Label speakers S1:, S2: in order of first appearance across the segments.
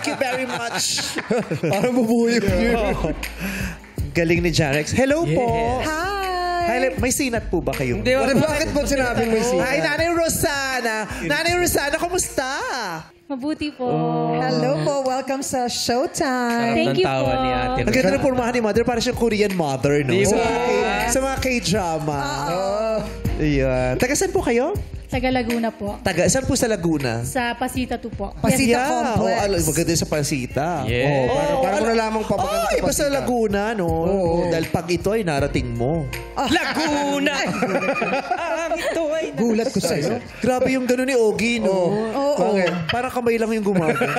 S1: Thank you very much.
S2: Parang bubuhay yun.
S1: Galing ni Jarex. Hello po.
S3: Hi!
S1: May sinat po ba kayo?
S2: Bakit mo sinabing may sinat?
S1: Hi, Nanay Rosana. Nanay Rosana, kumusta?
S4: Mabuti po.
S3: Hello po. Welcome sa Showtime.
S4: Thank you po.
S1: Ang ganda ng pormahan ni Mother. Parang siyang Korean mother, no? Sa mga K-drama. Ayan. Taga saan po kayo?
S4: Taga Laguna po.
S1: Saan po sa Laguna?
S4: Sa Pasita 2 po.
S3: Pasita Complex.
S1: Maganda sa Pasita.
S2: Yeah. Parang mo na lamang papaganda sa
S1: iba sa
S2: Pasita.
S1: Laguna, no? Dahil pag ito ay narating mo.
S5: Laguna! Ito ay...
S3: Gulat ko sa'yo.
S1: Grabe yung gano'n ni Ogie, no?
S2: Bakit?
S1: Parang kamay lang yung gumagano.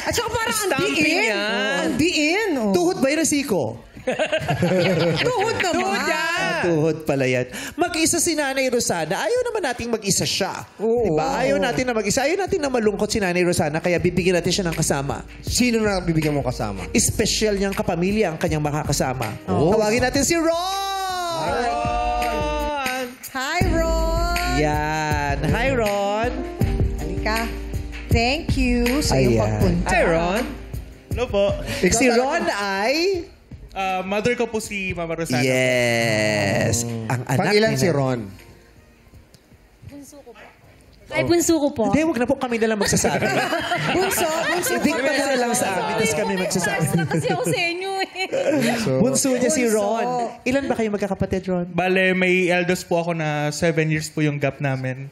S3: At saka parang ang
S5: Stamping
S3: diin.
S5: yan.
S3: Ang diin. Oh.
S1: Tuhod ba yun, Siko?
S3: Tuhod naman.
S1: Tuhod pala yan. Mag-isa si Nanay Rosana. Ayaw naman nating mag-isa siya. Diba? Ayaw natin na mag-isa. Ayaw natin na malungkot si Nanay Rosana. Kaya bibigyan natin siya ng kasama.
S2: Sino na bibigyan mo kasama?
S1: Espesyal niyang kapamilya ang kanyang makakasama. Tawagin natin si Ron!
S3: Hi, Ron.
S1: Yan. Hi, Ron.
S3: Halika. Thank you sa iyong
S1: Ayan.
S3: pagpunta.
S5: Hi, Ron.
S6: Hello po.
S1: Si Ron ay...
S6: Mother ko po si Mama Rosana.
S1: Yes. Ang anak
S2: Pangilan
S1: ni
S2: si
S1: Nanay-
S2: Ron?
S4: Ay, bunso ko po.
S1: Hindi, huwag na po kami nalang magsasabi.
S3: Bunso.
S1: Dikta mo na lang sa amin, tapos kami magsasabi.
S4: First na kasi ako sa inyo eh.
S1: Bunso niya si
S3: Bunso.
S1: Ron. Ilan ba kayo magkakapatid, Ron?
S6: Bale, may eldest po ako na 7 years po yung gap namin.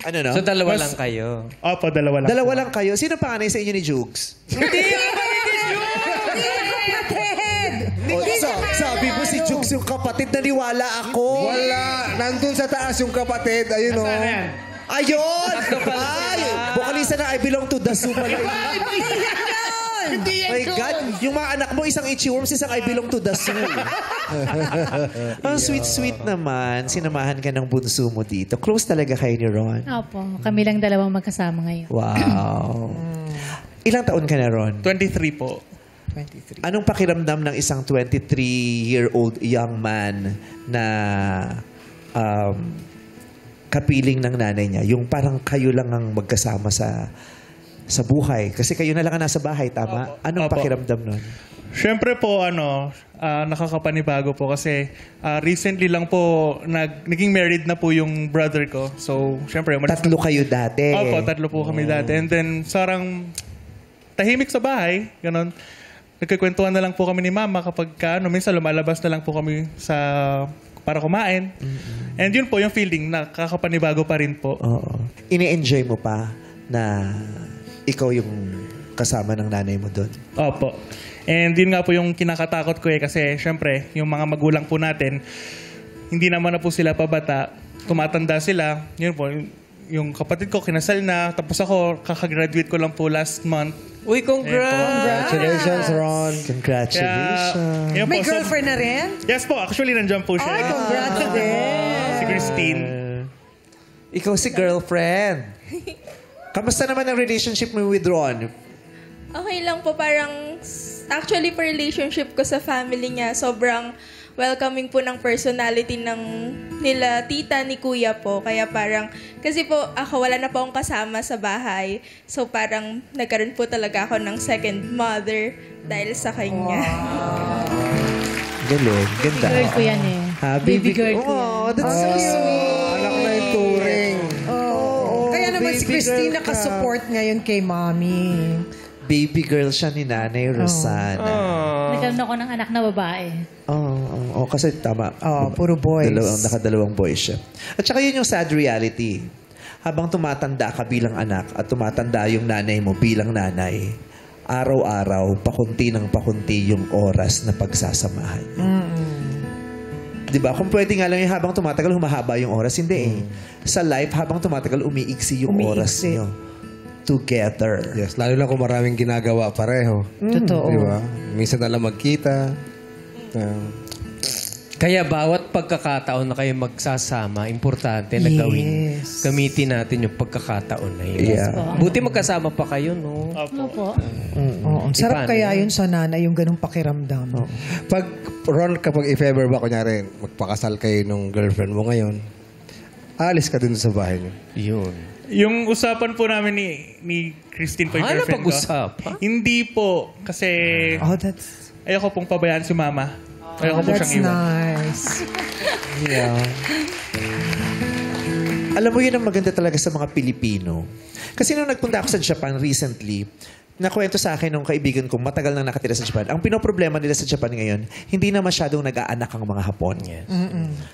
S1: Ano, no?
S5: So, dalawa lang kayo.
S6: Opo, dalawa lang.
S1: Dalawa lang kayo. Sino panganay sa inyo ni Jukes? Sabi mo si Jukes yung kapatid, naniwala ako.
S2: Wala. Nandun sa taas yung kapatid. Ayun o.
S1: Ayun! Ay! Bukalisa na I belong to the zoo pala. My God, yung mga anak mo, isang itchy-worms, isang I belong to the zoo. Ang sweet-sweet naman. Sinamahan ka ng bunso mo dito. Close talaga kayo ni Ron.
S4: Opo, kami lang dalawang magkasama ngayon.
S1: Wow. Ilang taon ka na, Ron?
S6: 23 po.
S3: 23.
S1: Anong pakiramdam ng isang 23-year-old young man na kapiling ng nanay niya? Yung parang kayo lang ang magkasama sa buhay. Kasi kayo na lang ang nasa bahay, tama?
S6: Opo.
S1: Anong
S6: Opo.
S1: pakiramdam nun?
S6: Siyempre po, nakakapanibago po kasi recently lang po, naging married na po yung brother ko. So, siyempre,
S1: Tatlo kayo dati.
S6: Opo, tatlo po kami dati. And then, sarang tahimik sa bahay. Ganon. Nagkikwentuhan na lang po kami ni Mama kapag minsan lumalabas na lang po kami para kumain. And yun po yung feeling, nakakapanibago pa rin po.
S1: Oo. Ini-enjoy mo pa na ikaw yung kasama ng nanay mo doon?
S6: Opo. And yun nga po yung kinakatakot ko kasi syempre, yung mga magulang po natin, hindi naman na po sila pabata. Tumatanda sila. Yun po, yung kapatid ko kinasal na. Tapos ako, kakagraduate ko lang po last month.
S5: Uy, congrats!
S2: Congratulations, Ron.
S1: Congratulations.
S6: Yun
S3: May
S6: po, so-
S3: girlfriend na rin?
S6: Yes po, actually nandyan po siya.
S3: Ay, congrats din.
S6: Si Christine.
S1: Ikaw si girlfriend. Kamusta naman ang relationship mo with Ron?
S7: Okay lang po, parang actually po relationship ko sa family niya, sobrang welcoming po ng personality ng nila tita ni kuya po. Kaya parang, kasi po ako wala na po akong kasama sa bahay. So parang nagkaroon po talaga ako ng second mother dahil sa kanya.
S1: Galing. Ganda.
S4: Baby girl ko yan eh. Baby girl ko yan.
S1: Oh, that's so sweet.
S2: Anak na yung turing.
S3: Kaya naman si
S1: baby
S3: Christine
S1: girl ka.
S3: nakasupport ngayon kay Mommy.
S1: Baby girl siya ni Nanay Rosana.
S4: Nagkaroon ako ng anak na babae.
S1: Oo, kasi tama.
S3: Puro boys.
S1: Nakadalawang boys siya. At saka yun yung sad reality. Habang tumatanda ka bilang anak at tumatanda yung nanay mo bilang nanay, araw-araw, pakunti ng pakunti yung oras na pagsasamahan niyo. Diba? Kung pwede nga lang yung habang tumatagal, humahaba yung oras. Hindi eh. Sa life, habang tumatagal, umiiksi yung oras niyo. Together.
S2: Yes, lalo na kung maraming ginagawa pareho.
S3: Totoo.
S2: Di ba? Minsan na lang magkita.
S5: Kaya bawat pagkakataon na kayo magsasama, importante na gawin. Gamitin natin yung pagkakataon na yun.
S1: Yeah.
S5: Buti magkasama pa kayo, no?
S4: Opo.
S3: Oo. Sarap
S5: Paano
S3: kaya
S5: yun?
S3: yun sa nanay, yung ganung pakiramdam.
S2: Ron, kapag if ever ba, kunyari, magpakasal kayo nung girlfriend mo ngayon, Aalis ka dun sa bahay niyo.
S5: Yun.
S6: Yung usapan po namin ni Christine po yung
S5: Ano
S6: girlfriend ko.
S5: pag-usapan?
S6: Hindi po. Kasi
S3: Oh, that's
S6: ayoko pong pabayaan si mama. Ayoko po
S3: that's
S6: siyang iwan.
S3: nice.
S1: Yeah. Alam mo, yun ang maganda talaga sa mga Pilipino. Kasi nung nagpunta ako sa Japan recently, nakwento sa akin ng kaibigan kong matagal nang nakatira sa Japan. Ang pinoproblema nila sa Japan ngayon, hindi na masyadong nag-aanak ang mga Hapon.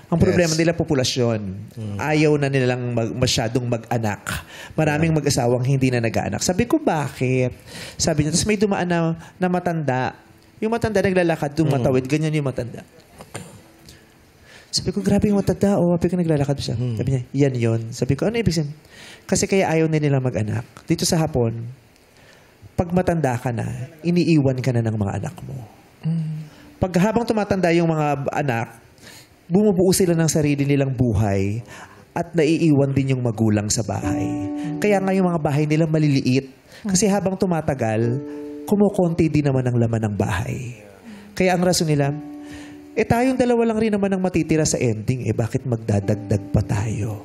S1: Ang problema nila, populasyon. Ayaw na nilang masyadong mag-anak. Maraming mag-asawang hindi na nag-aanak. Sabi ko, bakit? Sabi niya, tapos may dumaan na matanda. Yung matanda naglalakad, tumatawid, ganyan yung matanda. Sabi ko, grabe yung matanda. O, sabi ko, naglalakad siya. Sabi niya, yan yun. Sabi ko, ano ibig sabihin? Kasi kaya ayaw na nila mag-anak. Dito sa Hapon, pag matanda ka na, iniiwan ka na ng mga anak mo. Pag habang tumatanda yung mga anak, bumubuo sila ng sarili nilang buhay at naiiwan din yung magulang sa bahay. Kaya nga yung mga bahay nila maliliit. Kasi habang tumatagal, kumukonti din naman ang laman ng bahay. Kaya ang rason nila, tayong dalawa lang rin naman ang matitira sa ending. Bakit magdadagdag pa tayo?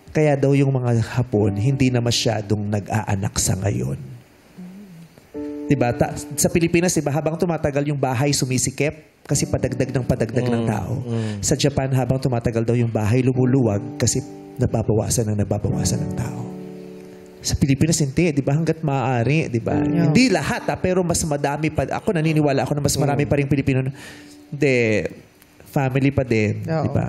S1: Kaya daw yung mga Hapon, hindi na masyadong nag-aanak sa ngayon. Diba? Sa Pilipinas, diba, habang tumatagal yung bahay sumisikip kasi padagdag ng tao. Sa Japan, habang tumatagal daw yung bahay lumuluwag kasi nababawasan ng tao. Sa Pilipinas, hindi. Diba? Hanggat maaari. Diba?
S3: Yeah.
S1: Hindi lahat, pero mas madami pa. Ako, naniniwala ako na mas marami pa rin Pilipino. Hindi. Family pa din.
S3: Oo.
S1: Diba?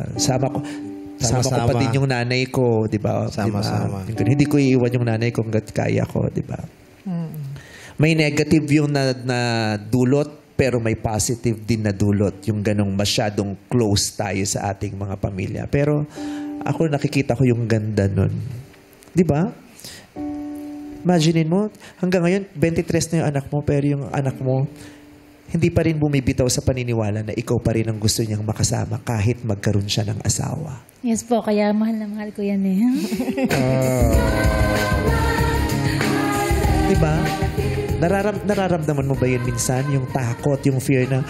S1: Sama ko pa din yung nanay ko, di ba?
S2: Sama-sama.
S1: Diba? Hindi ko iiwan yung nanay ko hanggat kaya ko, di ba? May negative yung na dulot, pero may positive din na dulot. Yung ganong masyadong close tayo sa ating mga pamilya. Pero ako nakikita ko yung ganda nun. Di ba? Imaginein mo, hanggang ngayon, 23 na yung anak mo, pero yung anak mo, hindi pa rin bumibitaw sa paniniwala na ikaw pa rin ang gusto niyang makasama kahit magkaroon siya ng asawa.
S4: Yes po, kaya mahal na mahal ko yan eh.
S1: Diba? Nararamdaman mo ba yun minsan? Yung takot, yung fear na,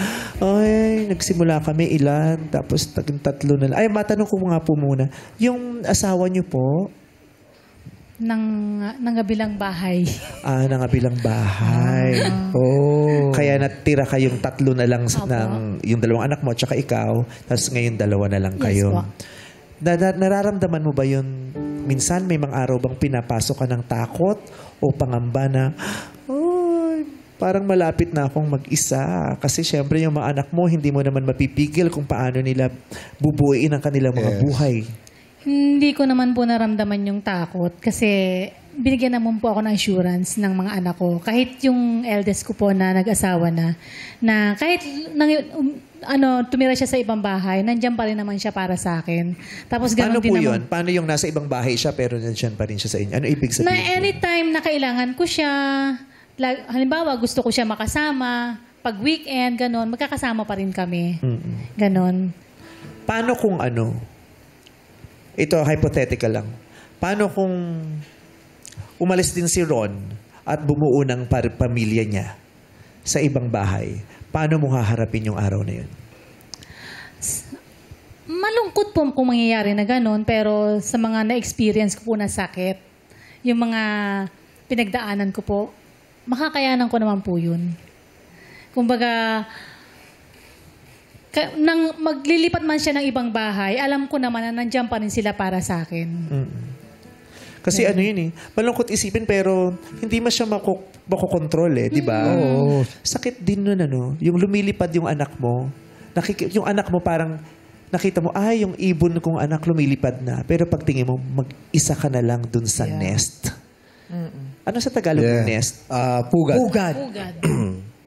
S1: ay, nagsimula kami ilan, tapos taging 3 na lang. Ay, matanong ko nga po muna, yung asawa niyo po,
S4: Nang kabilang bahay.
S1: nangabilang bahay. Oh. Kaya natira kayong 3 na lang ng yung 2 anak mo at saka ikaw, tapos ngayon 2 na lang kayo.
S4: Yes po.
S1: Nararamdaman mo ba yun? Minsan may mga araw bang pinapasok ka ng takot o pangamba na, parang malapit na akong mag-isa. Kasi syempre yung mga anak mo, hindi mo naman mapipigil kung paano nila bubuuin ang kanilang mga buhay.
S4: Hindi ko naman po naramdaman yung takot kasi binigyan naman po ako ng assurance ng mga anak ko. Kahit yung eldest ko po na nag-asawa na kahit tumira siya sa ibang bahay, nandiyan pa rin naman siya para sa akin. Tapos
S1: Paano
S4: ganun din
S1: po
S4: naman.
S1: yun? Paano yung nasa ibang bahay siya pero nandiyan pa rin siya sa inyo? Ano ibig sabihin?
S4: Na anytime na kailangan ko siya, halimbawa gusto ko siya makasama, pag weekend, ganon, magkakasama pa rin kami. Ganon.
S1: Paano kung ito, hypothetical lang. Paano kung umalis din si Ron at bumuo ng pamilya niya sa ibang bahay? Paano mo haharapin yung araw na yun?
S4: Malungkot po kung mangyayari na ganon, pero sa mga na-experience ko po na sakit, yung mga pinagdaanan ko po, makakayanan ko naman po yun. Kumbaga, nang maglilipat man siya ng ibang bahay, alam ko naman na nandiyan pa rin sila para sa akin.
S1: Kasi malungkot isipin pero hindi man siya makokontrol di ba?
S2: Oo.
S1: Sakit din nun yung lumilipad yung anak mo, yung anak mo parang nakita mo, yung ibon kong anak lumilipad na. Pero pagtingin mo, mag-isa ka na lang dun sa nest. Ano sa Tagalog yung nest?
S2: Pugad.
S3: Pugad.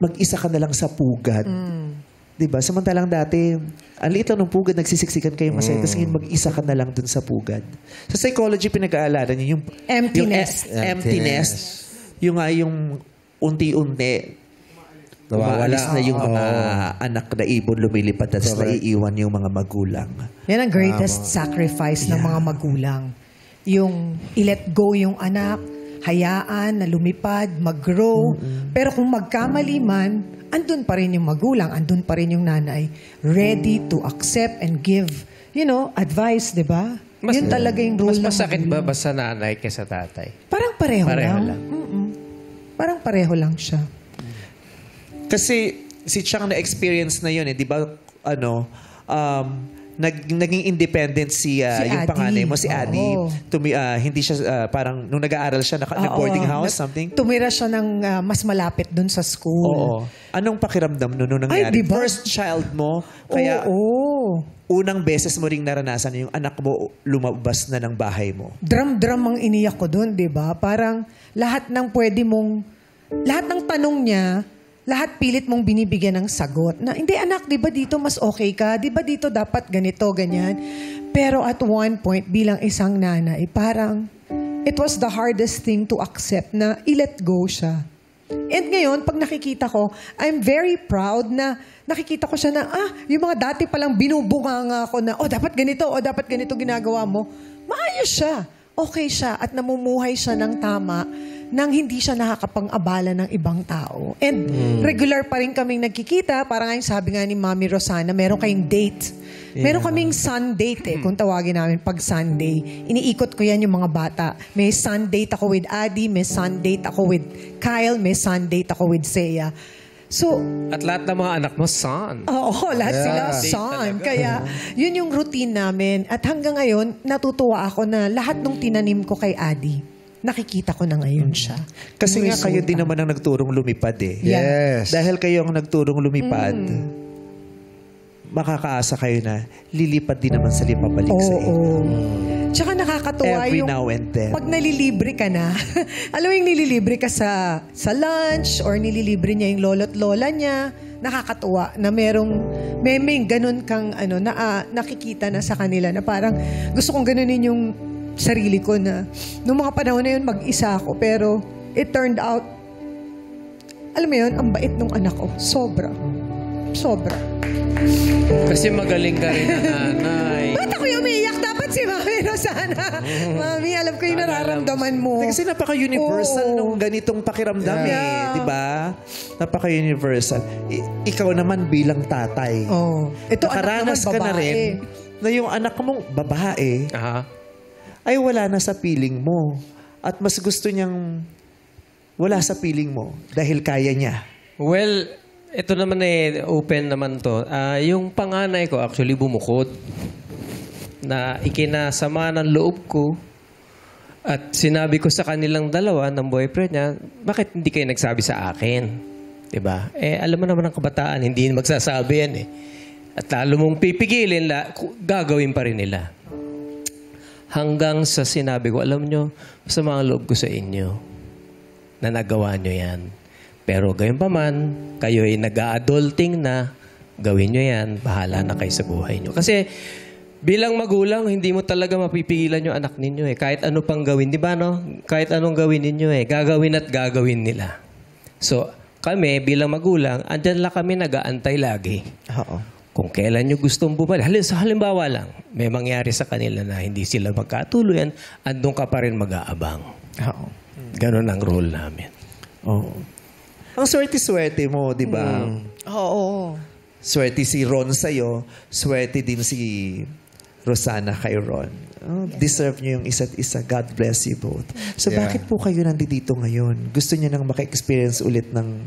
S1: Mag-isa ka na lang sa pugad. Diba? Samantalang dati, ang liit lang ng pugad, nagsisiksikan kayo masaya. Kasi ngayon mag-isa ka na lang dun sa pugad. Sa psychology, pinag-aalalan niyo yung
S3: Emptiness.
S1: emptiness. Yung unti-unti, umaalis na yung mga anak na ibon lumilipad at naiiwan yung mga magulang.
S3: Yan ang greatest sacrifice ng mga magulang. Yung i-let go yung anak, hayaan na lumipad, mag-grow. Pero kung magkamali man, andun pa rin yung magulang, andun pa rin yung nanay, ready to accept and give advice, di ba? Yun talaga yung rule
S5: Mas
S3: ng
S5: masakit
S3: magulang.
S5: ba sa nanay kaysa tatay?
S3: Parang pareho,
S5: Pareho
S3: lang.
S5: lang.
S3: Mm-mm. Parang pareho lang siya.
S1: Kasi si Chang na-experience na yun di ba, naging independent
S3: Si
S1: yung
S3: Adi.
S1: panganay mo, si Adi.
S3: Oo.
S1: Hindi siya, parang, nung nag-aaral siya, nag-boarding house, something?
S3: Tumira siya ng mas malapit dun sa school.
S1: Oo. Anong pakiramdam nung nangyari?
S3: Ay, di ba?
S1: First child mo, kaya
S3: Oo.
S1: unang beses mo ring naranasan yung anak mo lumabas na ng bahay mo.
S3: Dram-dram ang iniyak ko dun, di ba? Parang lahat ng lahat ng tanong niya, lahat pilit mong binibigyan ng sagot. Na, hindi anak, di ba dito mas okay ka? Di ba dito dapat ganito, ganyan? Pero at one point, bilang isang nanay, parang it was the hardest thing to accept na i-let go siya. And ngayon, pag nakikita ko, I'm very proud na nakikita ko siya na, yung mga dati palang binubunganga ako na, dapat ganito ginagawa mo. Maayos siya. Okay siya at namumuhay siya ng tama nang hindi siya nakakapang-abala ng ibang tao. And regular pa rin kaming nagkikita. Parang ngayon sabi nga ni Mami Rosana, meron kayong date. Meron kaming sun date kung tawagin namin pag Sunday. Iniikot ko yan yung mga bata. May sun date ako with Adi, may sun date ako with Kyle, may sun date ako with Seiya. So,
S5: At lahat ng mga anak mo, son.
S3: oo, lahat sila
S5: Date
S3: son.
S5: talaga.
S3: Kaya, yun yung routine namin. At hanggang ngayon, natutuwa ako na lahat ng tinanim ko kay Adi, nakikita ko na ngayon siya.
S1: Kasi
S3: Yung
S1: nga kayo
S3: resulta.
S1: din naman ang nagturong lumipad
S3: Yeah.
S2: Yes.
S1: Dahil kayo ang nagturong lumipad, makakaasa kayo na lilipad din naman sa pabalik sa inyo.
S3: Oo. Tsaka nakakatuwa
S1: Every
S3: yung
S1: now and then.
S3: pag nalilibre ka na, alam mo yung nililibre ka sa lunch or nililibre niya yung lolo't lola niya, nakakatuwa na may ganun kang nakikita na sa kanila na parang gusto kong ganunin yung sarili ko na nung mga panahon na yun mag-isa ako pero it turned out alam mo yun, ang bait nung anak ko. Sobra.
S5: Kasi magaling ka rin na nanay.
S3: Ba't ako yung umiiyak? Dapat si Mami Rosana. Mami, alam ko yung nararamdaman mo.
S1: Kasi napaka-universal
S3: Oo.
S1: nung ganitong pakiramdam
S3: Yeah.
S1: di ba? Napaka-universal. Ikaw naman bilang tatay.
S3: Oh. Ito
S1: nakaranas
S3: anak
S1: ka
S3: naman,
S1: na rin
S3: babae.
S1: na yung anak mong babae
S5: Aha.
S1: ay wala na sa piling mo. At mas gusto niyang wala sa piling mo dahil kaya niya.
S5: Well, ito naman open naman to. Yung panganay ko actually bumukod. Na ikinasama ng loob ko. At sinabi ko sa kanilang dalawa ng boyfriend niya, bakit hindi kayo nagsabi sa akin? Diba? Alam mo naman ang kabataan, hindi magsasabi yan At lalo mong pipigilin, gagawin pa rin nila. Hanggang sa sinabi ko, alam nyo, masama ang loob ko sa inyo na nagawa nyo yan. Pero gayon pa man, kayo ay nag-a-adulting na, gawin nyo yan, bahala na kayo sa buhay nyo. Kasi bilang magulang, hindi mo talaga mapipigilan yung anak ninyo Kahit ano pang gawin, di ba no? Kahit anong gawin ninyo gagawin at gagawin nila. So, kami bilang magulang, andyan lang kami nag-aantay lagi.
S1: Oo.
S5: Kung kailan nyo gustong bumalik. Halimbawa lang, may mangyari sa kanila na hindi sila magkatuluyan, andun ka pa rin mag-aabang.
S1: Oo.
S5: Ganon ang role namin.
S1: Oo. Ang swerte-swerte mo, di ba?
S3: Oo.
S1: Swerte si Ron sa'yo, swerte din si Rosana kay Ron. Deserve niyo yung isa't isa. God bless you both. So bakit po kayo nandito ngayon? Gusto niyo nang maka-experience ulit ng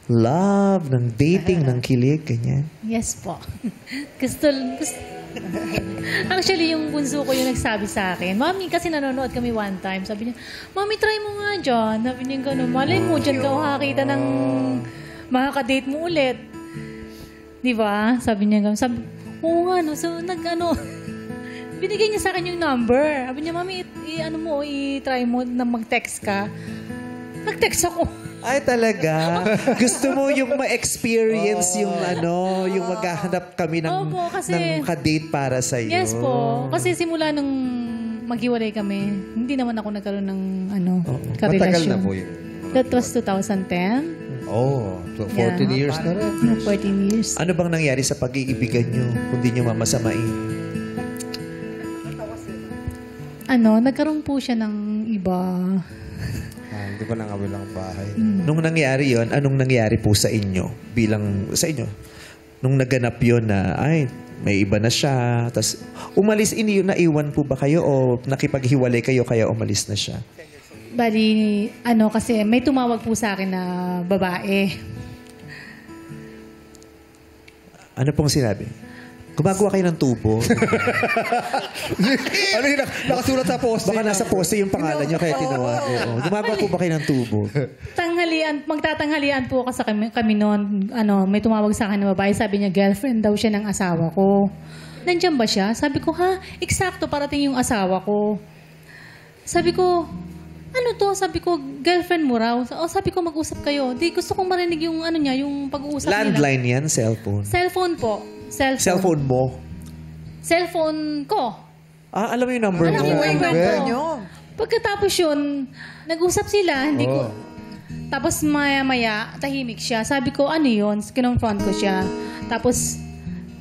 S1: love, ng dating, ng kilig, ganyan?
S4: Yes po. gusto. Actually, yung bunso ko yung nagsabi sa akin, Mami, kasi nanonood kami one time. Sabi niya, Mami, try mo nga dyan. Sabi niya gano'n, malay mo, dyan ka makakita ng makaka-date mo ulit. Di ba? Sabi niya gano'n. Sabi, oo nga, no. So, binigay niya sa akin yung number. Sabi niya, Mami, i-try mo na mag-text ka. Nag-text ako.
S1: Ay, talaga? Gusto mo yung ma-experience yung yung maghahanap kami ng,
S4: Opo, kasi-
S1: ng kadate para sa iyo.
S4: Yes po. Kasi simula nung maghiwalay kami, hindi naman ako nagkaroon ng karelasyon.
S2: Matagal na po yun.
S4: That was 2010.
S2: Oh, so 14 years na rin.
S4: 14 years.
S1: Ano bang nangyari sa pag-iibigan nyo kung di nyo mamasamain?
S4: Nagkaroon po siya ng iba.
S2: Hindi pa nangabilang bahay.
S1: Nung nangyari yon, anong nangyari po sa inyo? Sa inyo? Nung naganap yon na, ay, may iba na siya. Tapos umalis, naiwan po ba kayo o nakipaghiwalay kayo kaya umalis na siya?
S4: Bali, kasi may tumawag po sa akin na babae.
S1: Ano pong sinabi? Gumagawa kayo ng tubo.
S2: Ano yun? Nakasulat sa post.
S1: Baka nasa poste yung pangalan nyo kaya tinawag. Oo. Gumagawa po ba kayo ng tubo?
S4: Magtatanghalian po kasi kami noon. May tumawag sa akin na babae. Sabi niya, girlfriend daw siya ng asawa ko. Nandiyan ba siya? Sabi ko, eksakto, parating yung asawa ko. Sabi ko, ano to? Sabi ko, girlfriend mo raw. Sabi ko, mag-usap kayo. Di, gusto kong marinig yung yung pag-uusap nila.
S1: Landline yan, cellphone.
S4: Cellphone po.
S1: Cellphone mo?
S4: Cellphone ko.
S1: Alam mo yung number
S4: Alam
S1: mo?
S4: mo yung number
S3: nyo.
S4: Pagkatapos yun, nag-usap sila, hindi ko... Tapos maya-maya, tahimik siya. Sabi ko, ano yun? Kinonfront ko siya. Tapos,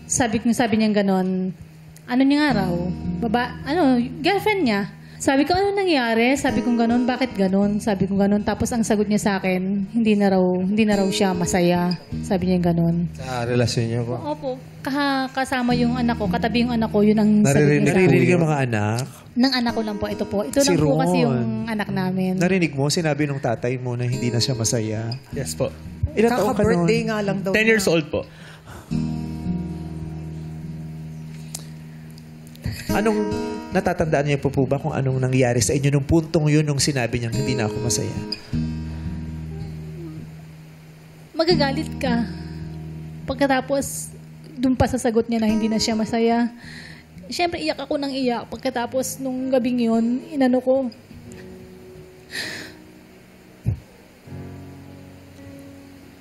S4: sabi niya ganon, ano niya nga raw? Girlfriend niya. Sabi ko, ano nangyari? Sabi ko ganon, bakit ganon? Sabi ko ganon. Tapos ang sagot niya sa akin, hindi na raw siya masaya. Sabi niya ganon.
S2: Sa relasyon niyo po?
S4: Opo. Kasama yung anak ko, katabi yung anak ko, yun ang sagot niya.
S1: Naririnig yung mga anak?
S4: Ng anak ko lang po. Ito po. Ito
S1: Si
S4: lang po
S1: Ron.
S4: kasi yung anak namin.
S1: Narinig mo, sinabi nung tatay mo na hindi na siya masaya.
S6: Yes po.
S1: Ilan taong ka nun?
S3: Kaka-birthday nga lang daw.
S6: 10 years old po.
S1: Anong natatandaan niyo po ba kung anong nangyari sa inyo nung puntong yun nung sinabi niya hindi na ako masaya?
S4: Magagalit ka. Pagkatapos, dun pa sa sagot niya na hindi na siya masaya. Siyempre, iyak ako ng iyak. Pagkatapos, nung gabing yun, inano ko.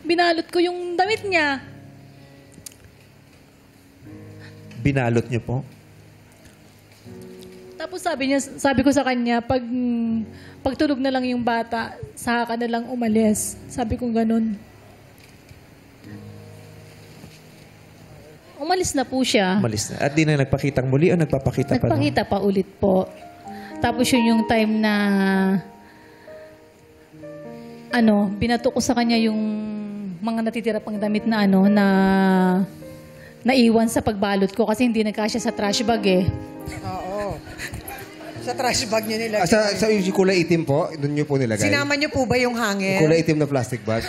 S4: Binalot ko yung damit niya.
S1: Binalot niyo po?
S4: Tapos sabi ko sa kanya, pagtulog na lang yung bata, saka ka na lang umalis. Sabi ko ganun. Umalis na po siya.
S1: Umalis na. At di na nagpakitang muli o nagpapakita pa?
S4: Nagpakita pa ulit po. Tapos yun yung time na binato ko sa kanya yung mga natitira pang damit na na naiwan sa pagbalot ko kasi hindi nagkasya sa trash bag eh.
S3: Oo. Sa trash bag niyo nilagay.
S2: Sa yung kulay itim po, doon niyo po nilagay?
S3: Sinama niyo po ba yung hanger?
S2: Kulay itim na plastic bag?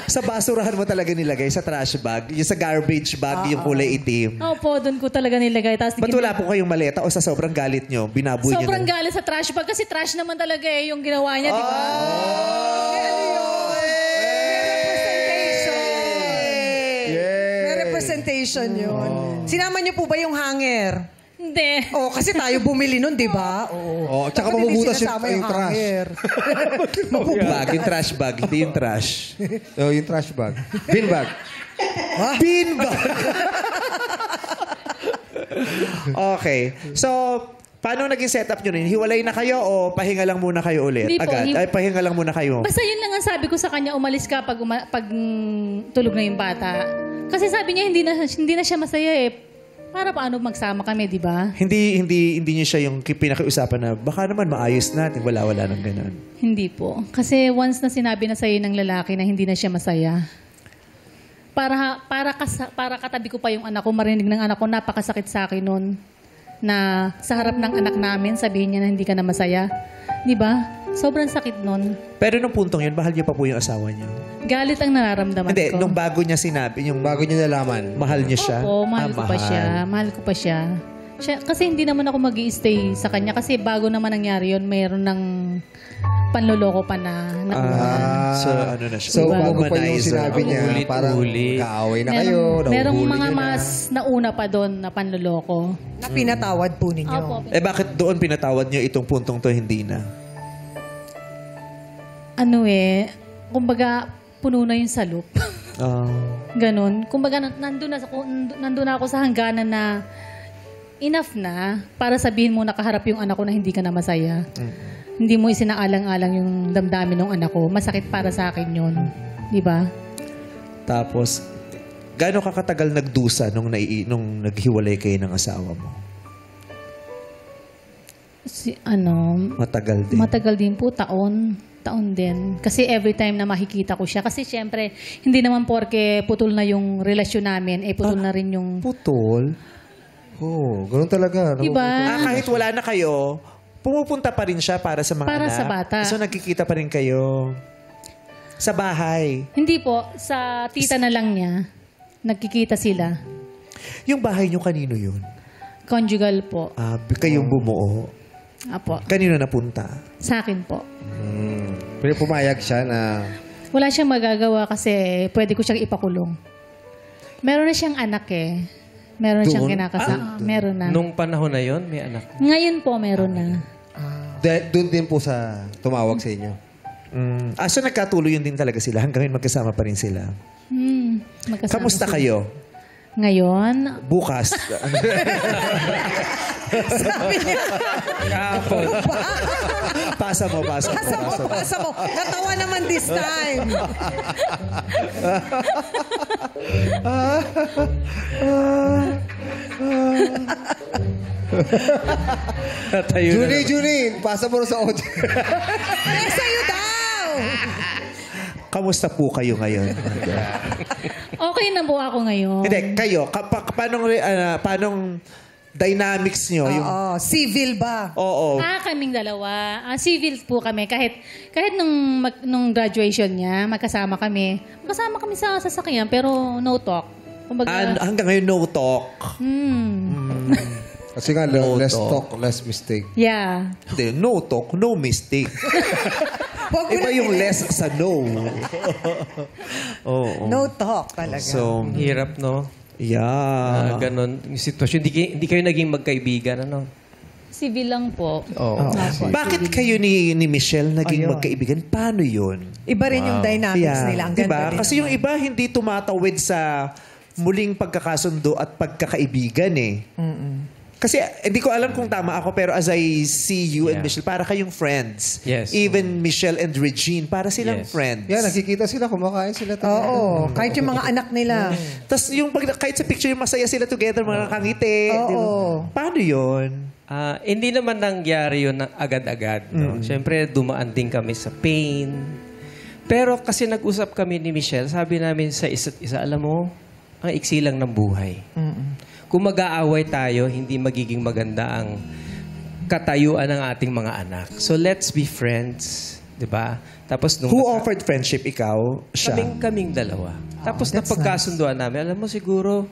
S1: sa basurahan mo talaga nilagay, sa trash bag, yung sa garbage bag, yung kulay itim.
S4: Opo, doon ko talaga nilagay. Tapos
S1: Ba't wala po kayong maleta o sa sobrang galit nyo, binaboy nyo
S4: sobrang
S1: na?
S4: galit sa trash bag kasi trash naman talaga eh yung ginawa niya, di ba?
S3: May representation yun. Sinama niyo po ba yung hanger?
S4: Hindi.
S3: Kasi tayo bumili nun, di ba? Oo.
S2: Tsaka
S3: Dapat hindi
S2: mabubutas
S3: sinasama
S2: yung trash.
S3: hanger.
S1: Bag, yung trash bag, hindi yung trash.
S2: Yung trash bag. Bin bag.
S1: Bin bag! Okay. So, paano naging setup nyo rin? Hiwalay na kayo o pahinga lang muna kayo ulit?
S4: Hindi po,
S1: Agad? Ay, pahinga lang muna kayo.
S4: Basta yun lang ang sabi ko sa kanya, umalis ka pag tulog na yung bata. Kasi sabi niya, hindi na siya masaya eh. Para paano magsama kami, di ba?
S1: Hindi niyo siya yung pinakiusapan na baka naman maayos natin, wala nang ganun.
S4: Hindi po. Kasi once na sinabi na sa'yo ng lalaki na hindi na siya masaya, para katabi ko pa yung anak ko, marinig ng anak ko, napakasakit sa akin nun na sa harap ng anak namin, sabihin niya na hindi ka na masaya. Di ba? Sobrang sakit nun.
S1: Pero nung puntong yun, mahal niyo pa po yung asawa niyo?
S4: Galit ang nararamdaman
S1: Hindi,
S4: ko.
S1: nung bago niya sinabi, yung
S2: Bago niyo nalaman.
S1: mahal niyo siya?
S4: Opo, mahal ko pa
S1: mahal.
S4: siya. Mahal ko pa siya. Kasi hindi naman ako mag-i-stay sa kanya. Kasi bago naman nangyari yun, mayroon ng panloloko pa na
S1: So, ano na siya?
S2: So, bago pa yung
S1: Womanizer.
S2: sinabi niya,
S5: Ulit-ulit.
S2: parang kaaway na kayo,
S4: merong
S2: nahuhuli
S4: mga
S2: niyo na.
S4: mas nauna pa doon na panloloko.
S3: Na pinatawad po ninyo.
S4: Opo.
S1: Bakit doon pinatawad niyo itong puntong to hindi na?
S4: Kumbaga, puno na yung salop. Ganon. Kumbaga, nandun na ako sa hangganan na enough na para sabihin mo nakaharap yung anak ko na hindi ka na masaya. Hindi mo isinaalang-alang yung damdamin ng anak ko. Masakit para sa akin yun. Di ba?
S1: Tapos, gaano ka katagal nagdusa nung naghiwalay kayo ng asawa mo?
S4: Matagal din po, taon. taon din. Kasi every time na makikita ko siya. Kasi syempre, hindi naman porke putol na yung relasyon namin, putol na rin yung...
S2: Putol? Oo, ganun talaga. No?
S4: Diba?
S1: Kahit wala na kayo, pumupunta pa rin siya para sa mga
S4: Para
S1: anak.
S4: sa bata.
S1: So nagkikita pa rin kayo sa bahay.
S4: Hindi po, sa tita na lang niya, nagkikita sila.
S1: Yung bahay niyo kanino yun?
S4: Conjugal po.
S1: Kayong bumuo.
S4: Apo.
S1: Kanino napunta?
S4: Sa akin po.
S2: Pero pumayag siya na...
S4: Wala siyang magagawa kasi pwede ko siyang ipakulong. Meron na siyang anak eh. Meron siyang kinakasama. Meron na.
S5: Nung panahon na yon may anak.
S4: Ngayon po, meron na.
S2: Doon din po sa tumawag sa inyo.
S1: So nagkatuloy yun din talaga sila. Hanggang ngayon magkasama pa rin sila.
S4: Magkasama
S1: Kamusta
S4: sila.
S1: kayo?
S4: Ngayon,
S1: Bukas.
S5: Kahapon.
S1: Pasa mo.
S3: Pasa mo. Natawa naman this time.
S5: Tayo na
S2: Junie, pasa mo sa audio.
S3: Sa'yo daw!
S1: Kamusta po kayo ngayon?
S4: okay na po ako ngayon.
S1: Hindi, kayo. Paanong dynamics nyo?
S3: Oo, civil ba?
S1: Oo.
S4: Kaming dalawa. Civil po kami. Kahit nung graduation niya, magkasama kami. Magkasama kami sa sasakyan, pero no talk. Kumbaga,
S1: Hanggang ngayon, no talk.
S2: Kasi nga, less talk, less mistake.
S4: yeah.
S1: Hindi, no talk, no mistake.
S3: Wag mo
S1: Iba
S3: na-
S1: yung less sa no. Oo.
S3: No talk talaga.
S1: So,
S5: Hirap, no?
S1: yeah.
S5: Ganon yung sitwasyon. Hindi kayo naging magkaibigan, ano?
S4: Civil lang po.
S5: Oo.
S4: Apo,
S1: Bakit
S4: civil.
S1: kayo ni Michelle naging
S3: Ayun.
S1: magkaibigan? Paano yun?
S3: Iba rin yung dynamics nila. Ang ganda
S1: Diba?
S3: rin
S1: Kasi yung iba hindi tumatawid sa muling pagkakasundo at pagkakaibigan eh. Kasi hindi ko alam kung tama ako pero as I see you and
S5: Yeah.
S1: Michelle, para kayong friends.
S5: Yes.
S1: Even Michelle and Regine, para silang
S5: Yes.
S1: friends.
S2: Yan, nakikita sila, kumakain sila.
S3: Oo, kahit yung mga anak nila.
S1: Tapos yung kahit sa picture, yung masaya sila together, mga nakangiti.
S3: Oo.
S1: Diba? Paano yun?
S5: Hindi naman nangyari yun agad-agad. No? Siyempre, dumaan din kami sa pain. Pero kasi nag-usap kami ni Michelle, sabi namin sa isa't isa, alam mo, ang iksi lang ng buhay. Kung mag-aaway tayo, hindi magiging maganda ang katayuan ng ating mga anak. So let's be friends. 'Di ba? Tapos nung
S1: Who offered friendship? Ikaw? Siya?
S5: kaming dalawa. Tapos napagkasunduan namin, alam mo siguro,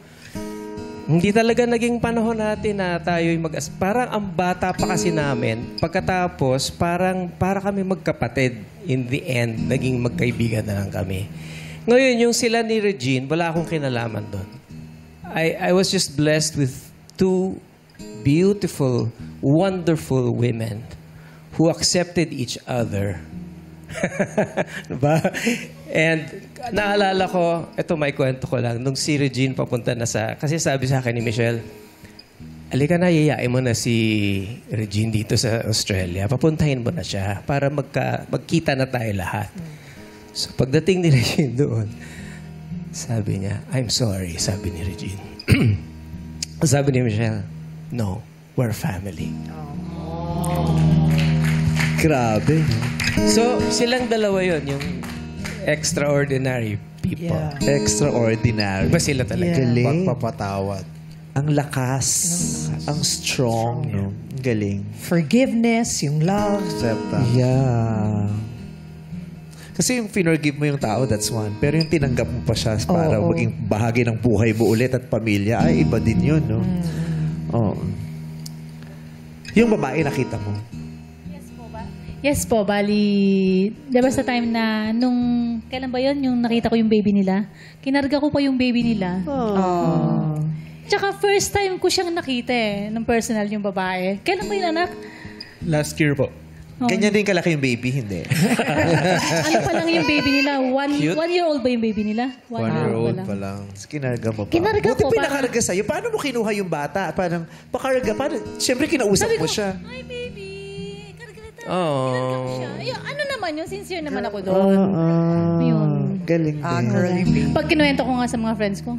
S5: hindi talaga naging panahon natin na tayo'y parang ang bata pa kasi namin. Pagkatapos, para kami magkapatid. In the end, naging magkaibigan na lang kami. Ngayon, yung sila ni Regine, wala akong kinalaman doon. I was just blessed with two beautiful, wonderful women who accepted each other. Diba? And naalala ko, ito may kwento ko lang, nung si Regine papunta na kasi sabi sa akin ni Michelle, alika na, yayain mo na si Regine dito sa Australia. Papuntahin mo na siya para magkita na tayo lahat. So pagdating ni Regine doon, sabi niya, I'm sorry, sabi ni Regine. Sabi ni Michelle, no, we're family.
S1: Grabe.
S5: So, silang dalawa yon yung extraordinary people.
S3: Yeah.
S1: Extraordinary.
S5: Iba sila talaga.
S1: Galing.
S2: Pagpapatawad.
S1: Ang lakas. Ang strong. No? Ang galing.
S3: Forgiveness, yung love.
S2: Acceptance.
S1: Yeah. Kasi yung finorgive mo yung tao, that's one. Pero yung tinanggap mo pa siya para
S3: Oo.
S1: maging bahagi ng buhay mo ulit at pamilya, ay iba din yun, no? Oo. Yung babae nakita mo.
S4: Yes po, bali, diba sa time na kailan ba yun, yung nakita ko yung baby nila? Kinarga ko pa yung baby nila. Tsaka first time ko siyang nakita ng personal yung babae. Kailan ba yung anak?
S6: Last year po.
S4: Oh.
S1: Ganyan din kalaki yung baby, hindi.
S4: Ano pa lang yung baby nila? One year old ba yung baby nila?
S2: 1 year old pa lang.
S1: Kinarga mo pa.
S4: Kinarga
S1: Buti
S4: ko,
S1: pinakarga sa'yo. Paano mo kinuha yung bata? Parang, pakarga, paano? Siyempre, kinausap
S4: Sabi
S1: mo
S4: ko,
S1: siya.
S4: Hi baby, karga kita.
S5: Oh.
S4: Kinarga ko siya. Ayun, ano naman yun? Sincere naman ako doon. Yun.
S1: Galing din.
S3: Girly baby.
S4: Pag kinuwento ko nga sa mga friends ko,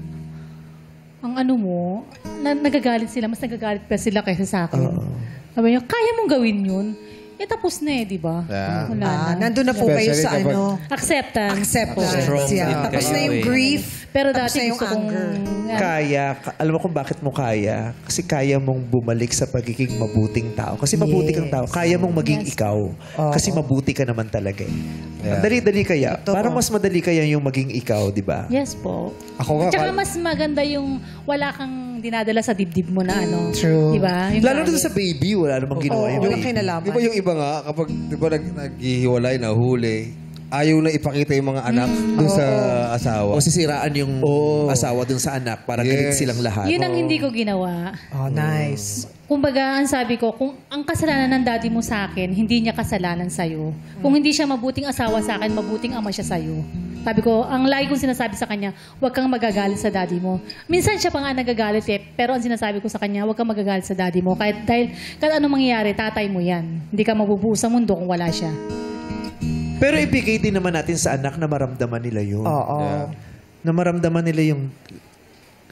S4: ang ano mo, nagagalit sila, mas nagagalit pa sila kaysa sa akin. Sabi niya, kaya mong gawin yun? tapos na di ba?
S2: Yeah.
S4: Wala na.
S3: Nandun na po kayo
S2: Especially
S3: sa
S2: kapag-
S3: ano,
S4: Acceptance.
S3: acceptance.
S5: Strong
S3: Yeah.
S5: din
S3: Tapos
S5: kayo
S3: na yung
S5: eh.
S3: grief.
S4: Pero
S3: tapos
S4: dati
S3: na yung
S4: gusto kong...
S3: anger.
S1: Kaya, alam mo kung bakit mo kaya? Kasi kaya mong bumalik sa pagiging mabuting tao. Kasi mabuti kang tao. Kaya mong maging ikaw. Kasi mabuti ka naman talaga eh. Ang dali-dali kaya. Parang mas madali kaya yung maging ikaw, di ba?
S4: Yes po.
S2: Ako nga,
S4: At saka mas maganda yung wala kang dinadala sa dibdib mo na ano.
S3: True.
S4: Di ba? Yung
S1: Lalo na
S4: galit.
S1: sa baby, wala namang ginawa yung
S3: Walang
S1: baby.
S3: kinalaman.
S2: Di ba yung iba nga, kapag di ba naghihiwalay, nahuli, ayaw na ipakita yung mga anak dun sa asawa.
S1: O sisiraan yung
S2: Oo.
S1: asawa dun sa anak para galit
S2: Yes.
S1: silang lahat.
S4: Yun ang hindi ko ginawa.
S3: Oh, nice.
S4: Kumbaga, ang sabi ko, kung ang kasalanan ng daddy mo sa akin, hindi niya kasalanan sa'yo. Kung hindi siya mabuting asawa sa akin, mabuting ama siya sa'yo. Sabi ko, ang lagi kong sinasabi sa kanya, huwag kang magagalit sa daddy mo. Minsan siya pa nga nagagalit eh, pero ang sinasabi ko sa kanya, huwag kang magagalit sa daddy mo. Dahil ano mangyayari, tatay mo yan. Hindi ka mabubuo sa mundo kung wala siya.
S1: Pero ibigay din naman natin sa anak na maramdaman nila yun.
S3: Oo.
S1: Na maramdaman nila yung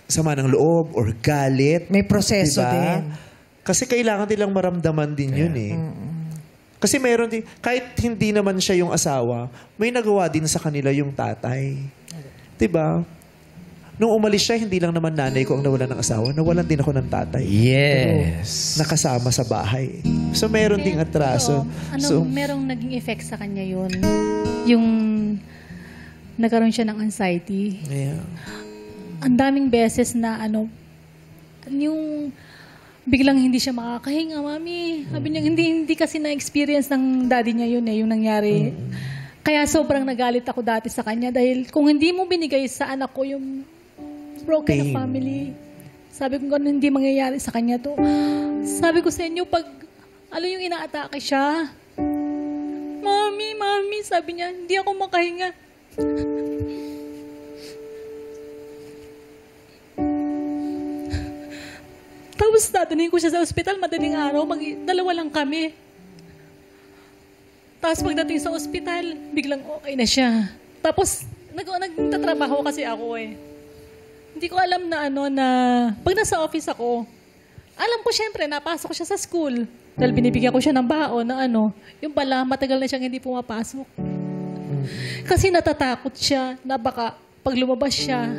S1: sama ng loob or galit.
S3: May proseso
S1: Diba?
S3: din.
S1: Kasi kailangan nilang maramdaman din yun eh. Kasi meron din, kahit hindi naman siya yung asawa, may nagawa din sa kanila yung tatay. Diba? Nung umalis siya, hindi lang naman nanay ko ang nawalan ng asawa, nawalan din ako ng tatay.
S5: Yes.
S1: Nakasama sa bahay. So meron ding atraso.
S4: Ano, merong naging effect sa kanya yun. Yung nagkaroon siya ng anxiety.
S1: Yeah.
S4: Ang daming beses na yung biglang hindi siya makakahinga, mami. Sabi niya, hindi kasi na-experience ng daddy niya yun yung nangyari. Kaya sobrang nagalit ako dati sa kanya dahil kung hindi mo binigay sa anak ko yung broken na family, sabi ko ganun hindi mangyayari sa kanya to. Sabi ko sa inyo, pag yung inaatake siya, mami, sabi niya, hindi ako makahinga. Tapos dadalhin ko siya sa ospital, madaling araw, dalawa lang kami. Tapos pagdating sa ospital, biglang okay na siya. Tapos nagtatrabaho kasi ako eh. Hindi ko alam na pag nasa office ako, alam ko syempre, napasok siya sa school. Dahil binibigyan ko siya ng baon na yung pala, matagal na siyang hindi pumapasok. Kasi natatakot siya na baka pag lumabas siya,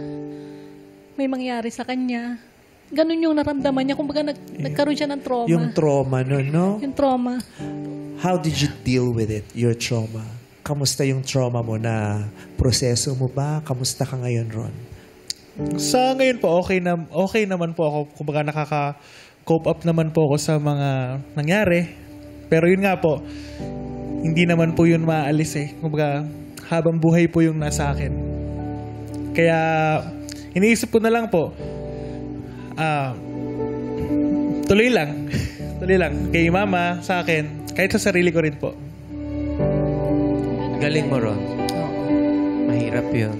S4: may mangyari sa kanya. Ganun yung naramdaman niya. Kumbaga nagkaroon siya ng trauma.
S1: Yung trauma nun, no?
S4: Yung trauma.
S1: How did you deal with it, your trauma? Kamusta yung trauma mo na proseso mo ba? Kamusta ka ngayon, Ron?
S6: Sa ngayon po, okay naman po ako. Kumbaga nakaka-cope up naman po ako sa mga nangyari. Pero yun nga po, hindi naman po yun maalis eh. Kumbaga, habang buhay po yung nasa akin. Kaya, iniisip ko na lang po, tuloy lang. Tuloy lang. Kay mama, sa akin, kahit sa sarili ko rin po.
S5: Galing mo, Ron. Mahirap yun.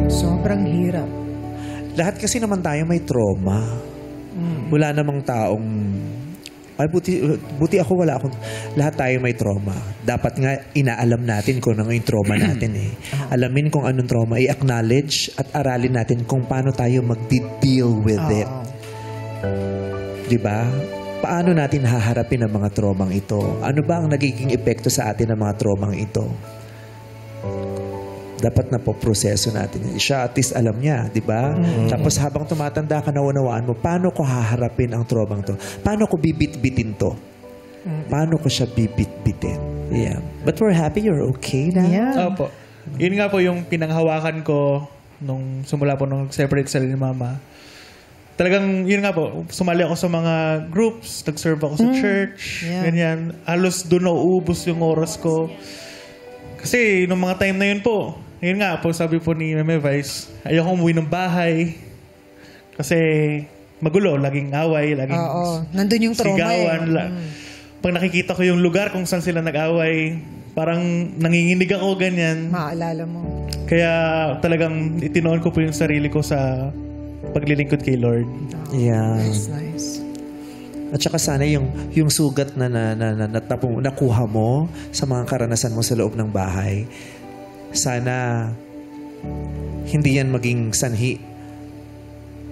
S3: Sobrang hirap.
S1: Lahat kasi naman tayo may trauma. Wala namang taong... Ay, buti ako wala akong... Lahat tayo may trauma. Dapat nga inaalam natin kung ano yung trauma natin eh. Alamin kung anong trauma, i-acknowledge at aralin natin kung paano tayo mag-deal with it. Diba? Paano natin haharapin ang mga traumang ito? Ano ba ang nagiging epekto sa atin ng mga traumang ito? Dapat na po proseso natin. Siya at least alam niya, di ba? Tapos habang tumatanda ka, naunawaan mo, paano ko haharapin ang traumang to? Paano ko bibit-bitin to? Paano ko siya bibit-bitin? Yeah. But we're happy you're okay na.
S3: Yeah.
S6: Opo. Yun nga po yung pinanghawakan ko nung simula po nung separate sila ni mama. Talagang, yun nga po, sumali ako sa mga groups, nag-serve ako sa church, ganyan. Halos doon nauubos yung oras ko. Kasi nung mga time na yun po, yun nga po, sabi po ni Meme Vice, ayoko umuwi ng bahay. Kasi magulo, laging away, laging
S3: Nandun yung trauma
S6: sigawan. Pag nakikita ko yung lugar kung saan sila nag-away, parang nanginginig ako, ganyan.
S3: Maalala mo.
S6: Kaya talagang itinoon ko po yung sarili ko sa paglilingkod kay Lord.
S1: Yeah.
S3: Nice.
S1: At saka sana yung sugat na nakuha mo sa mga karanasan mo sa loob ng bahay, sana hindi yan maging sanhi